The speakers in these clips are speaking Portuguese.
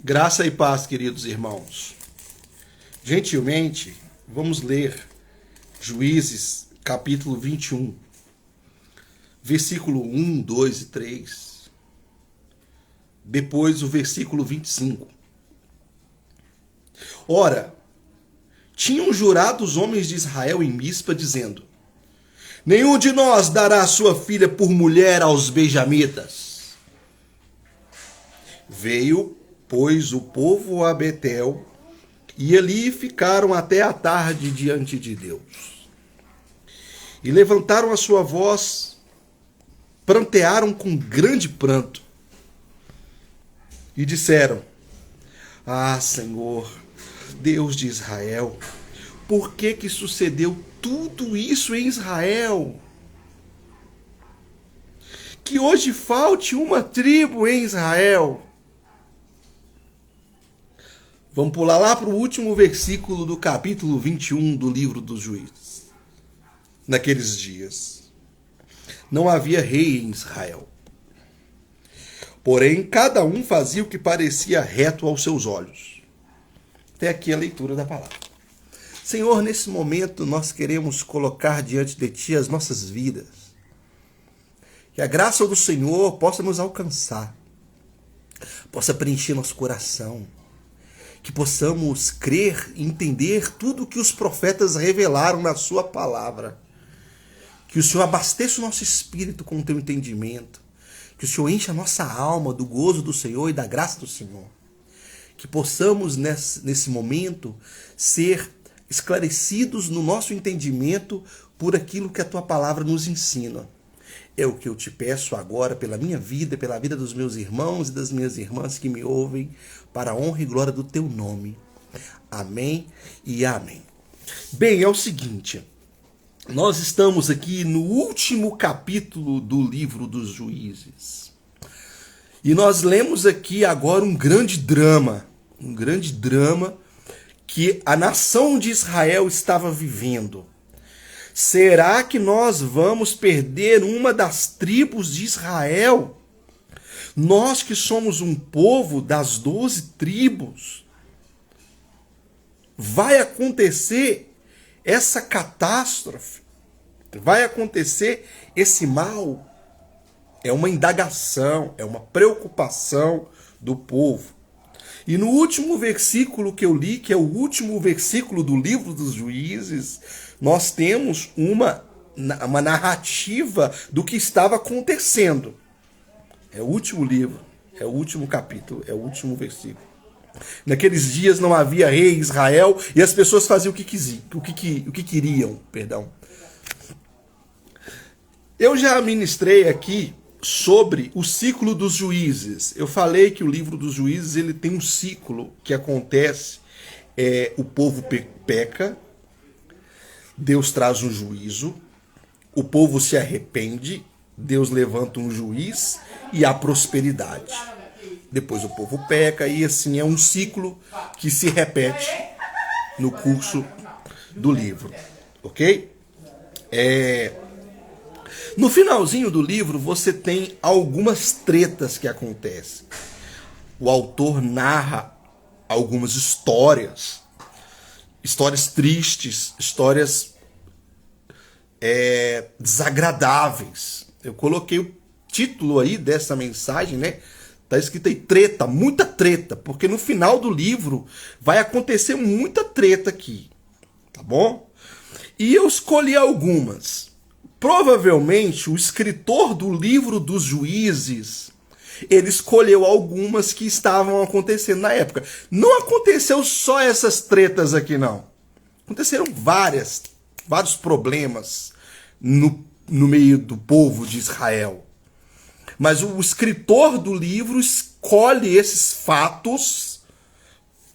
Graça e paz, queridos irmãos. Gentilmente, vamos ler Juízes, capítulo 21, versículo 1, 2 e 3. Depois o versículo 25. Ora, tinham jurado os homens de Israel em Mispa, dizendo: nenhum de nós dará sua filha por mulher aos benjamitas. Veio, pois, o povo a Betel, e ali ficaram até a tarde diante de Deus. E levantaram a sua voz, prantearam com grande pranto, e disseram: ah, Senhor, Deus de Israel, por que sucedeu tudo isso em Israel? Que hoje falte uma tribo em Israel. Vamos pular lá para o último versículo do capítulo 21 do livro dos Juízes. Naqueles dias, não havia rei em Israel. Porém, cada um fazia o que parecia reto aos seus olhos. Até aqui a leitura da palavra. Senhor, nesse momento nós queremos colocar diante de Ti as nossas vidas. Que a graça do Senhor possa nos alcançar, possa preencher nosso coração, que possamos crer e entender tudo o que os profetas revelaram na Sua palavra. Que o Senhor abasteça o nosso espírito com o Teu entendimento. Que o Senhor enche a nossa alma do gozo do Senhor e da graça do Senhor. Que possamos, nesse momento, ser esclarecidos no nosso entendimento por aquilo que a Tua palavra nos ensina. É o que eu te peço agora pela minha vida, pela vida dos meus irmãos e das minhas irmãs que me ouvem, para a honra e glória do Teu nome. Amém e amém. Bem, é o seguinte, nós estamos aqui no último capítulo do livro dos Juízes. E nós lemos aqui agora um grande drama que a nação de Israel estava vivendo. Será que nós vamos perder uma das tribos de Israel? Nós que somos um povo das 12 tribos. Vai acontecer essa catástrofe? Vai acontecer esse mal? É uma indagação, é uma preocupação do povo. E no último versículo que eu li, que é o último versículo do livro dos Juízes, nós temos uma narrativa do que estava acontecendo. É o último livro, é o último capítulo, é o último versículo. Naqueles dias não havia rei em Israel e as pessoas faziam o que queriam. Eu já ministrei aqui sobre o ciclo dos juízes. Eu falei que o livro dos Juízes ele tem um ciclo que acontece. O povo peca, Deus traz um juízo, o povo se arrepende, Deus levanta um juiz e há prosperidade. Depois o povo peca e assim é um ciclo que se repete no curso do livro, ok? No finalzinho do livro você tem algumas tretas que acontecem. O autor narra algumas histórias tristes, histórias desagradáveis. Eu coloquei o título aí dessa mensagem, né? Tá escrito aí treta, muita treta, porque no final do livro vai acontecer muita treta aqui, tá bom? E eu escolhi algumas. Provavelmente o escritor do livro dos Juízes, ele escolheu algumas que estavam acontecendo na época. Não aconteceu só essas tretas aqui, não. Aconteceram vários problemas no meio do povo de Israel. Mas o escritor do livro escolhe esses fatos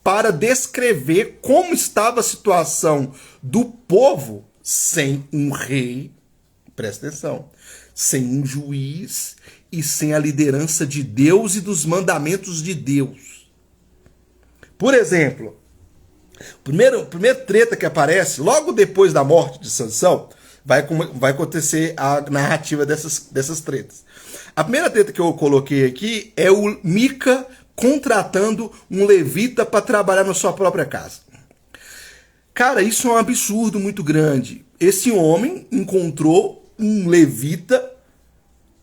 para descrever como estava a situação do povo sem um rei, presta atenção, sem um juiz e sem a liderança de Deus e dos mandamentos de Deus. Por exemplo, primeira treta que aparece logo depois da morte de Sansão, vai acontecer a narrativa dessas tretas. A primeira treta que eu coloquei aqui é o Mica contratando um levita para trabalhar na sua própria casa. Cara, isso é um absurdo muito grande. Esse homem encontrou um levita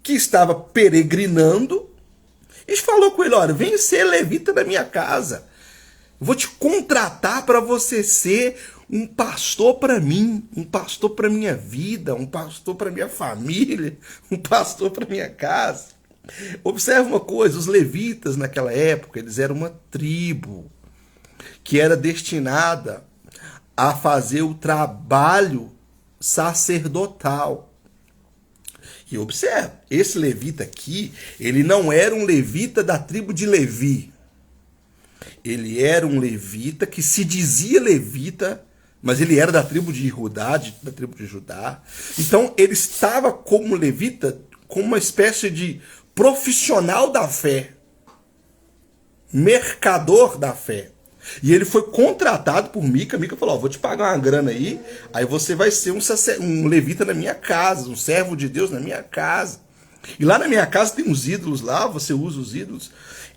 que estava peregrinando e falou com ele: olha, vem ser levita da minha casa. Eu vou te contratar para você ser um pastor para mim, um pastor para minha vida, um pastor para minha família, um pastor para minha casa. Observe uma coisa, os levitas naquela época, eles eram uma tribo que era destinada a fazer o trabalho sacerdotal. E observe, esse levita aqui, ele não era um levita da tribo de Levi. Ele era um levita que se dizia levita, mas ele era da tribo de Judá, da tribo de Judá. Então ele estava como levita, como uma espécie de profissional da fé, mercador da fé. E ele foi contratado por Mica. Mica falou: vou te pagar uma grana aí você vai ser um levita na minha casa, um servo de Deus na minha casa. E lá na minha casa tem uns ídolos lá, você usa os ídolos.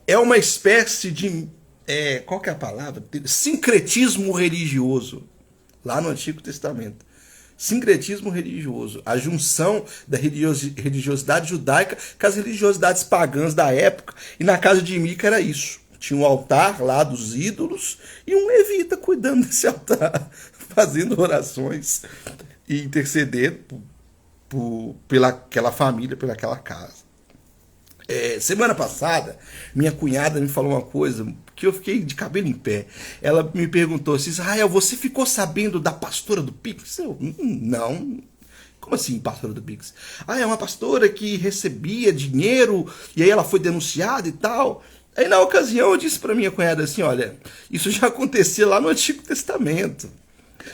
É uma espécie de, qual que é a palavra? Sincretismo religioso, lá no Antigo Testamento. Sincretismo religioso, a junção da religiosidade judaica com as religiosidades pagãs da época. E na casa de Mica era isso. Tinha um altar lá dos ídolos e um levita cuidando desse altar, fazendo orações e intercedendo pelaquela família, pelaquela casa. Semana passada, minha cunhada me falou uma coisa que eu fiquei de cabelo em pé. Ela me perguntou assim: Israel, você ficou sabendo da pastora do Pix? Eu, não. Como assim, pastora do Pix? É uma pastora que recebia dinheiro e aí ela foi denunciada e tal. Aí na ocasião eu disse para minha cunhada assim: olha, isso já acontecia lá no Antigo Testamento.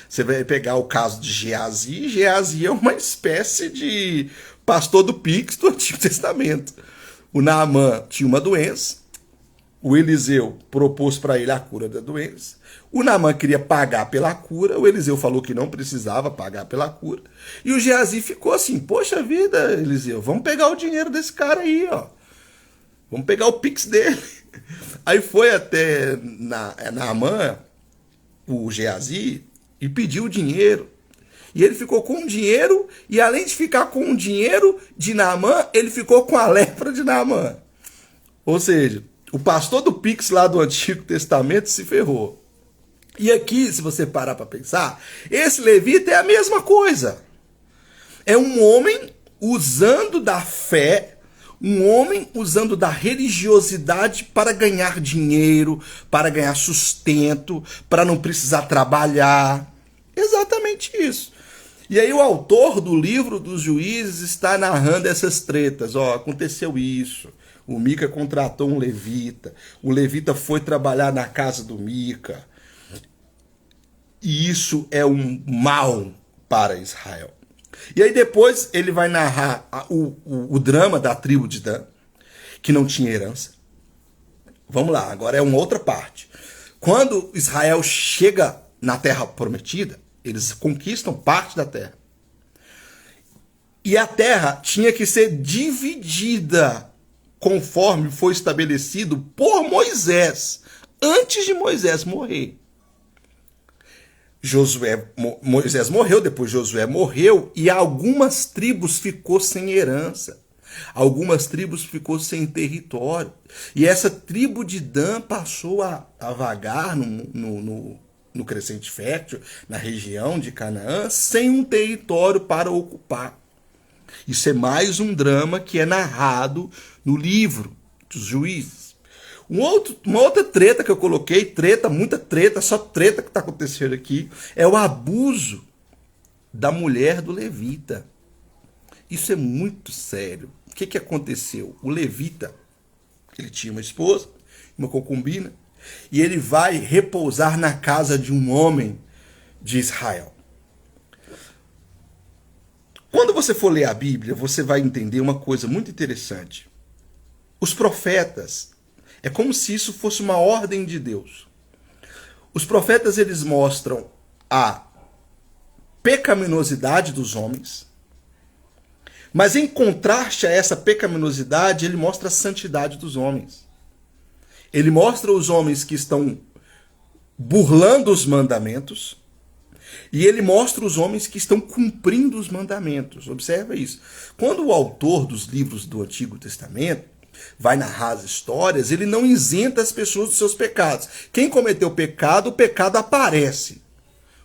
Você vai pegar o caso de Geazi. Geazi é uma espécie de pastor do Pix do Antigo Testamento. O Naamã tinha uma doença. O Eliseu propôs para ele a cura da doença. O Naamã queria pagar pela cura. O Eliseu falou que não precisava pagar pela cura. E o Geazi ficou assim: poxa vida, Eliseu, vamos pegar o dinheiro desse cara aí, ó. Vamos pegar o Pix dele. Aí foi até Naamã, o Geazi, e pediu o dinheiro. E ele ficou com o dinheiro, e além de ficar com o dinheiro de Naamã, ele ficou com a lepra de Naamã. Ou seja, o pastor do Pix lá do Antigo Testamento se ferrou. E aqui, se você parar para pensar, esse levita é a mesma coisa. É um homem usando da fé, um homem usando da religiosidade para ganhar dinheiro, para ganhar sustento, para não precisar trabalhar. Exatamente isso. E aí o autor do livro dos Juízes está narrando essas tretas. Aconteceu isso. O Mica contratou um levita. O levita foi trabalhar na casa do Mica. E isso é um mal para Israel. E aí depois ele vai narrar o drama da tribo de Dan, que não tinha herança. Vamos lá, agora é uma outra parte. Quando Israel chega na terra prometida, eles conquistam parte da terra. E a terra tinha que ser dividida conforme foi estabelecido por Moisés, antes de Moisés morrer. Moisés morreu, depois Josué morreu, e algumas tribos ficou sem herança. Algumas tribos ficou sem território. E essa tribo de Dan passou a vagar no Crescente Fértil, na região de Canaã, sem um território para ocupar. Isso é mais um drama que é narrado no livro dos Juízes. Uma outra treta que eu coloquei, muita treta, só treta que está acontecendo aqui, é o abuso da mulher do levita. Isso é muito sério. O que aconteceu? O levita, ele tinha uma esposa, uma concubina, e ele vai repousar na casa de um homem de Israel. Quando você for ler a Bíblia, você vai entender uma coisa muito interessante. Os profetas, é como se isso fosse uma ordem de Deus. Os profetas, eles mostram a pecaminosidade dos homens, mas em contraste a essa pecaminosidade, ele mostra a santidade dos homens. Ele mostra os homens que estão burlando os mandamentos e ele mostra os homens que estão cumprindo os mandamentos. Observa isso. Quando o autor dos livros do Antigo Testamento vai narrar as histórias, ele não isenta as pessoas dos seus pecados. Quem cometeu o pecado aparece.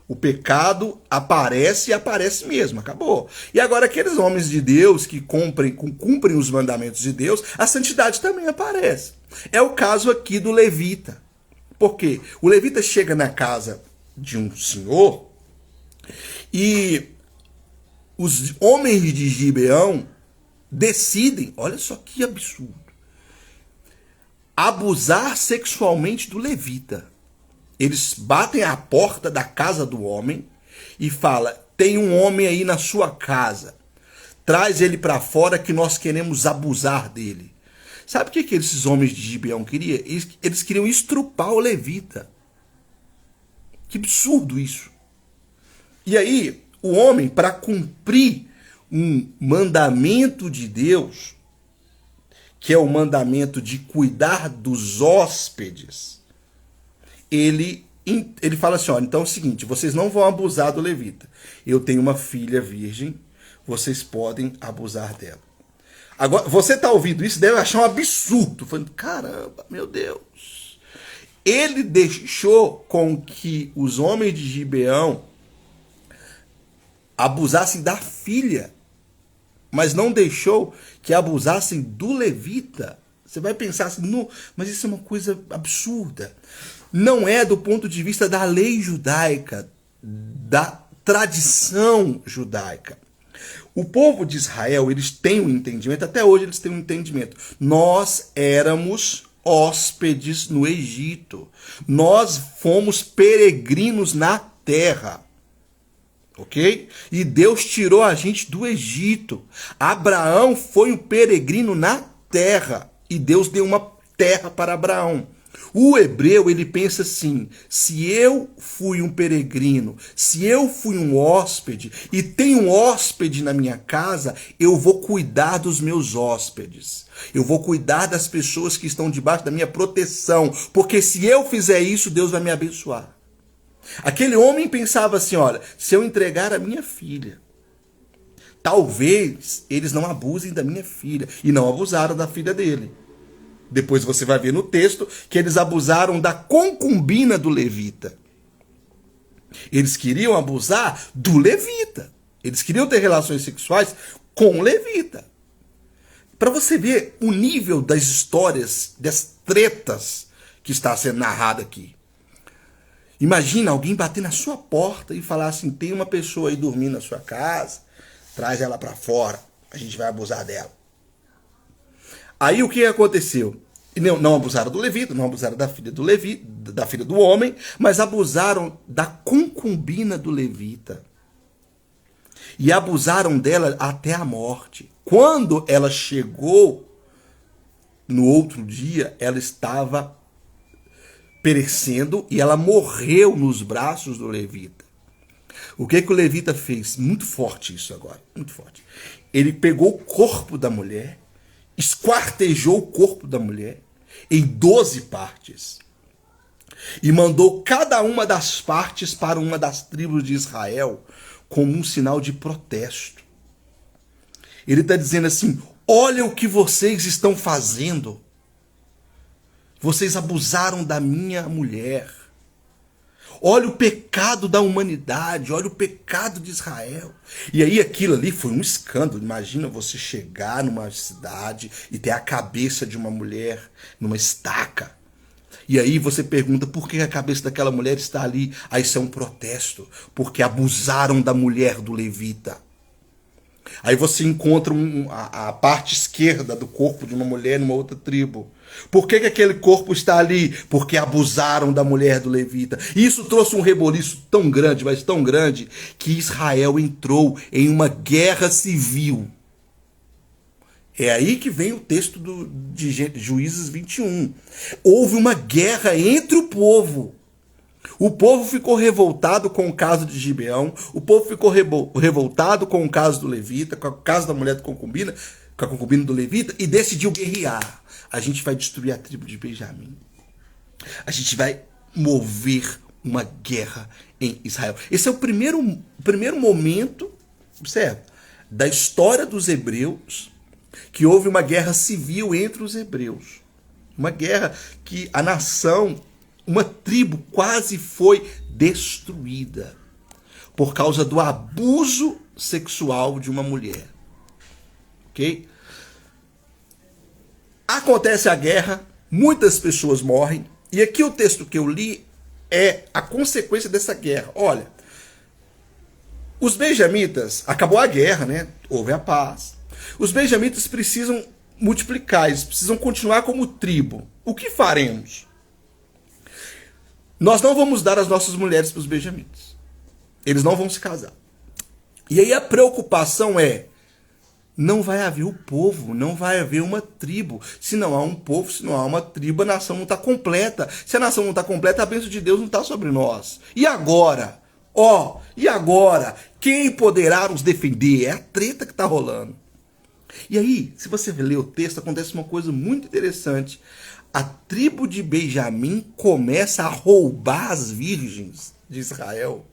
O pecado aparece e aparece mesmo, acabou. E agora aqueles homens de Deus que cumprem os mandamentos de Deus, a santidade também aparece. É o caso aqui do levita. Por quê? O levita chega na casa de um senhor e os homens de Gibeão decidem, olha só que absurdo, abusar sexualmente do levita. Eles batem a porta da casa do homem e falam: tem um homem aí na sua casa, traz ele para fora que nós queremos abusar dele. Sabe o que esses homens de Gibeão queriam? Eles queriam estrupar o levita. Que absurdo isso. E aí, o homem, para cumprir um mandamento de Deus, que é o mandamento de cuidar dos hóspedes, ele fala assim: olha, então é o seguinte, vocês não vão abusar do levita. Eu tenho uma filha virgem, vocês podem abusar dela. Agora, você está ouvindo isso, deve achar um absurdo. Falando, caramba, meu Deus. Ele deixou com que os homens de Gibeão abusassem da filha, mas não deixou que abusassem do levita. Você vai pensar assim, não, mas isso é uma coisa absurda. Não é do ponto de vista da lei judaica, da tradição judaica. O povo de Israel, eles têm um entendimento, até hoje eles têm um entendimento. Nós éramos hóspedes no Egito. Nós fomos peregrinos na terra. Ok? E Deus tirou a gente do Egito. Abraão foi um peregrino na terra. E Deus deu uma terra para Abraão. O hebreu, ele pensa assim: se eu fui um peregrino, se eu fui um hóspede e tem um hóspede na minha casa, eu vou cuidar dos meus hóspedes. Eu vou cuidar das pessoas que estão debaixo da minha proteção, porque se eu fizer isso, Deus vai me abençoar. Aquele homem pensava assim: olha, se eu entregar a minha filha, talvez eles não abusem da minha filha. E não abusaram da filha dele. Depois você vai ver no texto que eles abusaram da concubina do levita. Eles queriam abusar do levita. Eles queriam ter relações sexuais com o levita. Para você ver o nível das histórias, das tretas que está sendo narrada aqui. Imagina alguém bater na sua porta e falar assim: tem uma pessoa aí dormindo na sua casa, traz ela para fora, a gente vai abusar dela. Aí o que aconteceu? Não abusaram do levita, não abusaram da filha do levita, da filha do homem, mas abusaram da concubina do levita. E abusaram dela até a morte. Quando ela chegou no outro dia, ela estava perecendo e ela morreu nos braços do levita. O que o levita fez? Muito forte isso agora, muito forte. Ele pegou o corpo da mulher, esquartejou o corpo da mulher em 12 partes e mandou cada uma das partes para uma das tribos de Israel como um sinal de protesto. Ele está dizendo assim: olha o que vocês estão fazendo. Vocês abusaram da minha mulher. Olha o pecado da humanidade, olha o pecado de Israel. E aí aquilo ali foi um escândalo. Imagina você chegar numa cidade e ter a cabeça de uma mulher numa estaca. E aí você pergunta por que a cabeça daquela mulher está ali. Aí isso é um protesto, porque abusaram da mulher do levita. Aí você encontra a parte esquerda do corpo de uma mulher numa outra tribo. Por que aquele corpo está ali? Porque abusaram da mulher do levita. E isso trouxe um reboliço tão grande, mas tão grande, que Israel entrou em uma guerra civil. É aí que vem o texto de Juízes 21. Houve uma guerra entre o povo. O povo ficou revoltado com o caso de Gibeão, o povo ficou revoltado com o caso do levita, com o caso da mulher concubina, com a concubina do levita, e decidiu guerrear. A gente vai destruir a tribo de Benjamim. A gente vai mover uma guerra em Israel. Esse é o primeiro momento, certo, da história dos hebreus, que houve uma guerra civil entre os hebreus. Uma guerra que a nação, uma tribo quase foi destruída por causa do abuso sexual de uma mulher. Ok? Acontece a guerra, muitas pessoas morrem, e aqui o texto que eu li é a consequência dessa guerra. Olha, os benjamitas, acabou a guerra, né? Houve a paz. Os benjamitas precisam multiplicar, eles precisam continuar como tribo. O que faremos? Nós não vamos dar as nossas mulheres para os benjamitas. Eles não vão se casar. E aí a preocupação é, não vai haver o povo, não vai haver uma tribo. Se não há um povo, se não há uma tribo, a nação não está completa. Se a nação não está completa, a bênção de Deus não está sobre nós. E agora? E agora? Quem poderá nos defender? É a treta que está rolando. E aí, se você ler o texto, acontece uma coisa muito interessante. A tribo de Benjamim começa a roubar as virgens de Israel.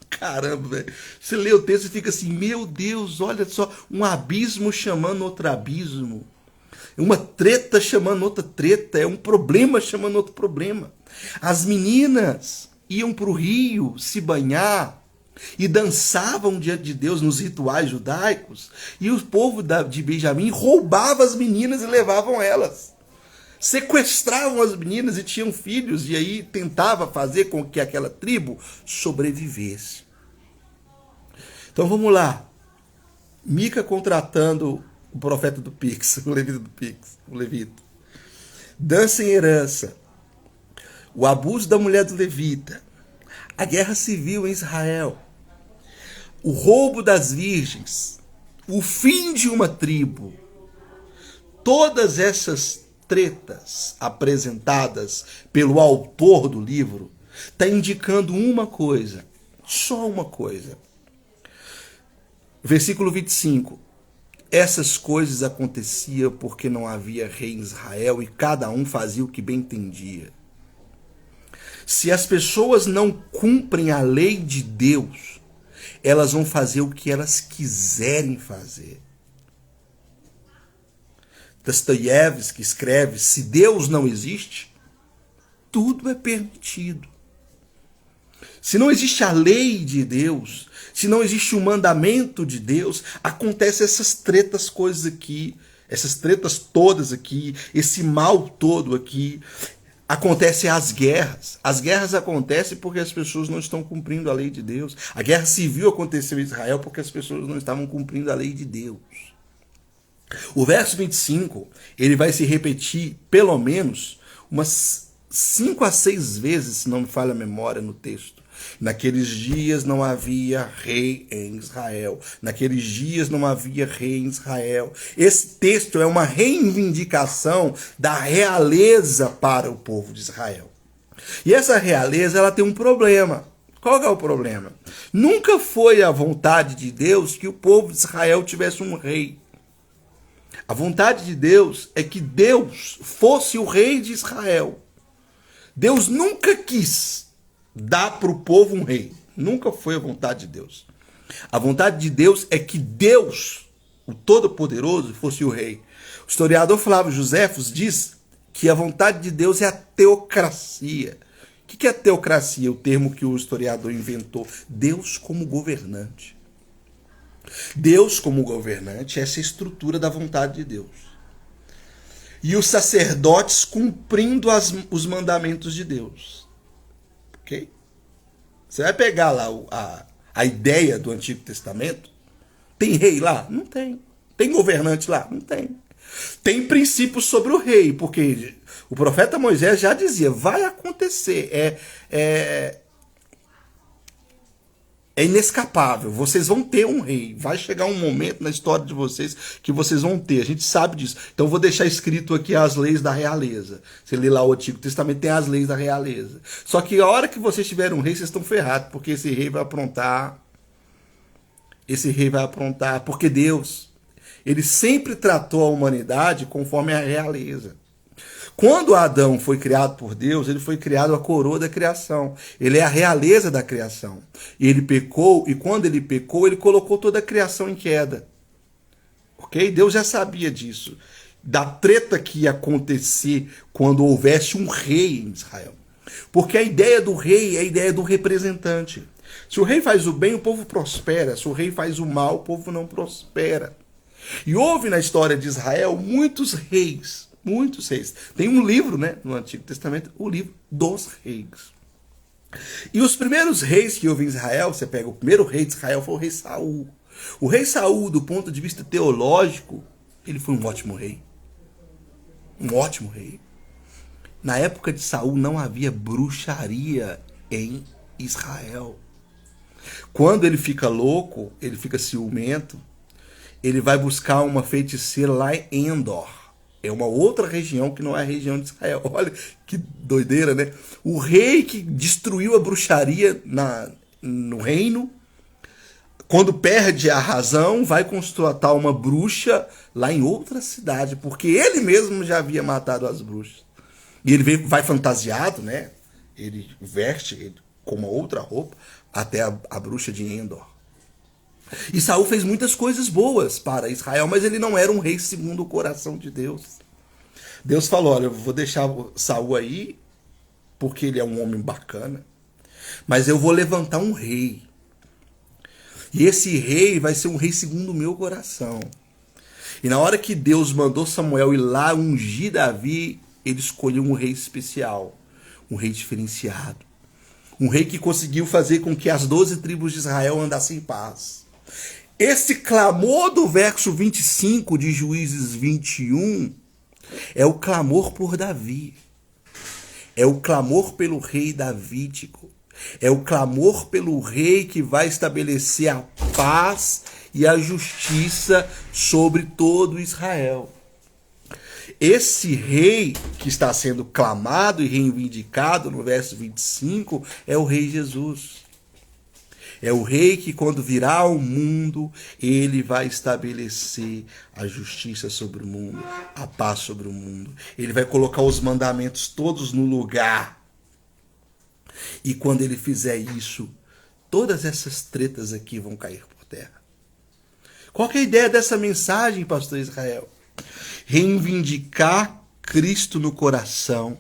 Caramba, velho. Você lê o texto e fica assim, meu Deus, olha só, um abismo chamando outro abismo. Uma treta chamando outra treta, é um problema chamando outro problema. As meninas iam para o rio se banhar e dançavam diante de Deus nos rituais judaicos, e o povo de Benjamim roubava as meninas e levavam elas. Sequestravam as meninas e tinham filhos, e aí tentava fazer com que aquela tribo sobrevivesse. Então vamos lá. Mica contratando o profeta do Pix, o levita do Pix, o levita. Dança em herança. O abuso da mulher do levita. A guerra civil em Israel. O roubo das virgens. O fim de uma tribo. Todas essas tretas apresentadas pelo autor do livro está indicando uma coisa, só uma coisa. Versículo 25. Essas coisas aconteciam porque não havia rei em Israel e cada um fazia o que bem entendia. Se as pessoas não cumprem a lei de Deus, elas vão fazer o que elas quiserem fazer. Dostoiévski escreve, se Deus não existe, tudo é permitido. Se não existe a lei de Deus, se não existe o mandamento de Deus, acontecem essas tretas coisas aqui, essas tretas todas aqui, esse mal todo aqui. Acontecem as guerras. As guerras acontecem porque as pessoas não estão cumprindo a lei de Deus. A guerra civil aconteceu em Israel porque as pessoas não estavam cumprindo a lei de Deus. O verso 25, ele vai se repetir pelo menos umas 5 a 6 vezes, se não me falha a memória, no texto. Naqueles dias não havia rei em Israel. Naqueles dias não havia rei em Israel. Esse texto é uma reivindicação da realeza para o povo de Israel. E essa realeza, ela tem um problema. Qual é o problema? Nunca foi a vontade de Deus que o povo de Israel tivesse um rei. A vontade de Deus é que Deus fosse o rei de Israel. Deus nunca quis dar para o povo um rei. Nunca foi a vontade de Deus. A vontade de Deus é que Deus, o Todo-Poderoso, fosse o rei. O historiador Flávio Joséfos diz que a vontade de Deus é a teocracia. O que é teocracia? O termo que o historiador inventou. Deus como governante. Deus como governante, essa é a estrutura da vontade de Deus. E os sacerdotes cumprindo os mandamentos de Deus. Ok? Você vai pegar lá a ideia do Antigo Testamento. Tem rei lá? Não tem. Tem governante lá? Não tem. Tem princípios sobre o rei, porque o profeta Moisés já dizia, vai acontecer, é inescapável, vocês vão ter um rei, vai chegar um momento na história de vocês que vocês vão ter, a gente sabe disso. Então eu vou deixar escrito aqui as leis da realeza. Você lê lá o Antigo Testamento, tem as leis da realeza. Só que a hora que vocês tiverem um rei, vocês estão ferrados, porque esse rei vai aprontar, porque Deus, ele sempre tratou a humanidade conforme a realeza. Quando Adão foi criado por Deus, ele foi criado a coroa da criação. Ele é a realeza da criação. E ele pecou, e quando ele pecou, ele colocou toda a criação em queda. Ok? Deus já sabia disso. Da treta que ia acontecer quando houvesse um rei em Israel. Porque a ideia do rei é a ideia do representante. Se o rei faz o bem, o povo prospera. Se o rei faz o mal, o povo não prospera. E houve na história de Israel muitos reis. Muitos reis. Tem um livro, né, no Antigo Testamento, o livro dos reis. E os primeiros reis que houve em Israel, você pega o primeiro rei de Israel, foi o rei Saul. O rei Saul, do ponto de vista teológico, ele foi um ótimo rei. Um ótimo rei. Na época de Saul não havia bruxaria em Israel. Quando ele fica louco, ele fica ciumento, ele vai buscar uma feiticeira lá em Endor. É uma outra região que não é a região de Israel. Olha que doideira, né? O rei que destruiu a bruxaria no reino, quando perde a razão, vai contratar uma bruxa lá em outra cidade, porque ele mesmo já havia matado as bruxas. E ele vai fantasiado, né? Ele veste com uma outra roupa até a bruxa de Endor. E Saul fez muitas coisas boas para Israel, mas ele não era um rei segundo o coração de Deus. Deus falou, olha, eu vou deixar Saul aí, porque ele é um homem bacana, mas eu vou levantar um rei. E esse rei vai ser um rei segundo o meu coração. E na hora que Deus mandou Samuel ir lá ungir Davi, ele escolheu um rei especial, um rei diferenciado. Um rei que conseguiu fazer com que as 12 tribos de Israel andassem em paz. Esse clamor do verso 25 de Juízes 21 é o clamor por Davi. É o clamor pelo rei davídico. É o clamor pelo rei que vai estabelecer a paz e a justiça sobre todo Israel. Esse rei que está sendo clamado e reivindicado no verso 25 é o rei Jesus. É o rei que, quando virá ao mundo, ele vai estabelecer a justiça sobre o mundo, a paz sobre o mundo. Ele vai colocar os mandamentos todos no lugar. E quando ele fizer isso, todas essas tretas aqui vão cair por terra. Qual que é a ideia dessa mensagem, pastor Israel? Reivindicar Cristo no coração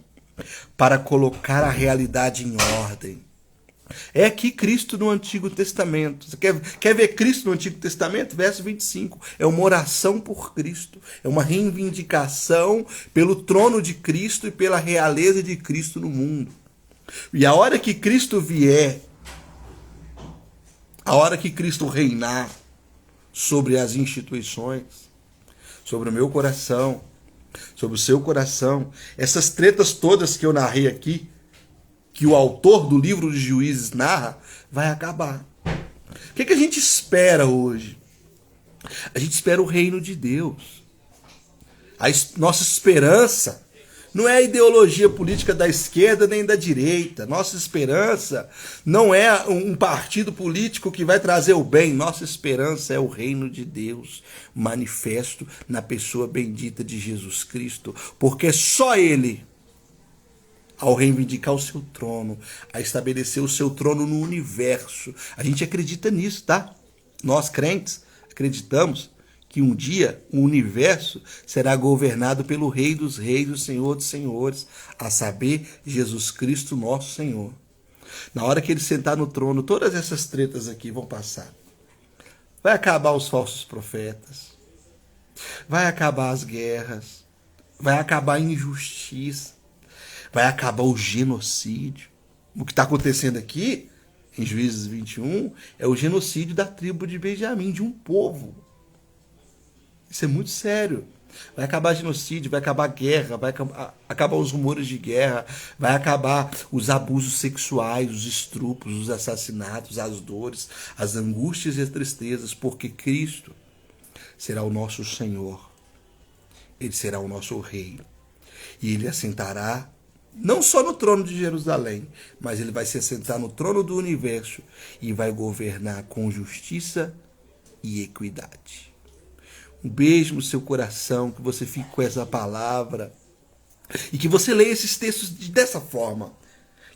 para colocar a realidade em ordem. É aqui Cristo no Antigo Testamento. Você quer ver Cristo no Antigo Testamento? Verso 25. É uma oração por Cristo. É uma reivindicação pelo trono de Cristo e pela realeza de Cristo no mundo. E a hora que Cristo vier, a hora que Cristo reinar sobre as instituições, sobre o meu coração, sobre o seu coração, essas tretas todas que eu narrei aqui, que o autor do livro de Juízes narra, vai acabar. O que a gente espera hoje? A gente espera o reino de Deus. Nossa esperança não é a ideologia política da esquerda nem da direita. Nossa esperança não é um partido político que vai trazer o bem. Nossa esperança é o reino de Deus manifesto na pessoa bendita de Jesus Cristo. Porque só Ele, ao reivindicar o seu trono, a estabelecer o seu trono no universo. A gente acredita nisso, tá? Nós, crentes, acreditamos que um dia o universo será governado pelo Rei dos Reis, o Senhor dos Senhores, a saber, Jesus Cristo, nosso Senhor. Na hora que ele sentar no trono, todas essas tretas aqui vão passar. Vai acabar os falsos profetas, vai acabar as guerras, vai acabar a injustiça, vai acabar o genocídio. O que está acontecendo aqui, em Juízes 21, é o genocídio da tribo de Benjamim, de um povo. Isso é muito sério. Vai acabar genocídio, vai acabar guerra, vai acabar os rumores de guerra, vai acabar os abusos sexuais, os estupros, os assassinatos, as dores, as angústias e as tristezas, porque Cristo será o nosso Senhor. Ele será o nosso Rei. E ele assentará não só no trono de Jerusalém, mas ele vai se assentar no trono do universo e vai governar com justiça e equidade. Um beijo no seu coração, que você fique com essa palavra E que você leia esses textos dessa forma.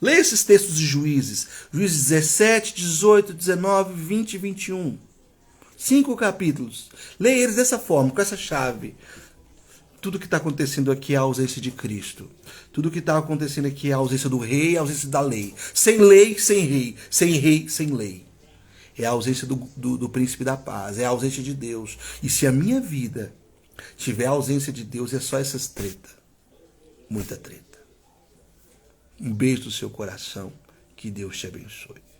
Leia esses textos de Juízes. Juízes 17, 18, 19, 20 e 21. 5 capítulos. Leia eles dessa forma, com essa chave. Tudo que está acontecendo aqui é a ausência de Cristo. Tudo que está acontecendo aqui é a ausência do rei, a ausência da lei. Sem lei, sem rei. Sem rei, sem lei. É a ausência do príncipe da paz. É a ausência de Deus. E se a minha vida tiver a ausência de Deus, é só essas treta. Muita treta. Um beijo no seu coração. Que Deus te abençoe.